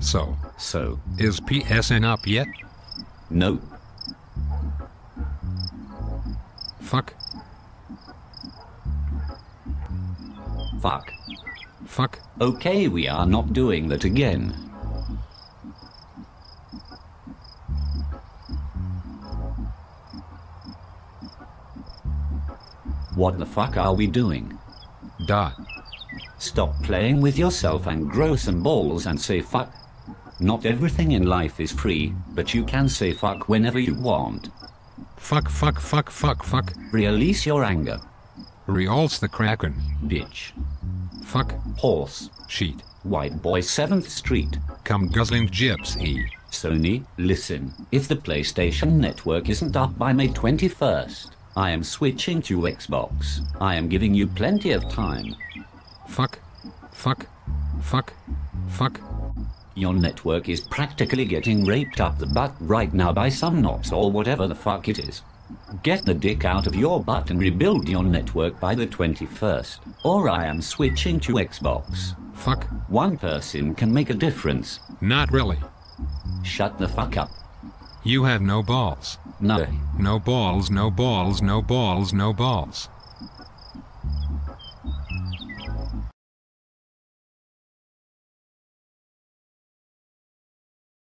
So, So, is PSN up yet? no. Fuck. Fuck. Fuck. Okay, we are not doing that again. What the fuck are we doing? Dot. Stop playing with yourself and grow some balls and say fuck. Not everything in life is free, but you can say fuck whenever you want. Fuck, fuck, fuck, fuck, fuck. Release your anger. Real's the Kraken. Bitch. Fuck. Horse. Sheet. White boy 7th Street. Come guzzling gypsy. Sony, listen. If the PlayStation Network isn't up by May 21st, I am switching to Xbox. I am giving you plenty of time. Fuck. Fuck. Fuck. Fuck. Your network is practically getting raped up the butt right now by some knots or whatever the fuck it is. Get the dick out of your butt and rebuild your network by the 21st, or I am switching to Xbox. Fuck. One person can make a difference. Not really. Shut the fuck up. You have no balls. No. No balls, no balls, no balls, no balls.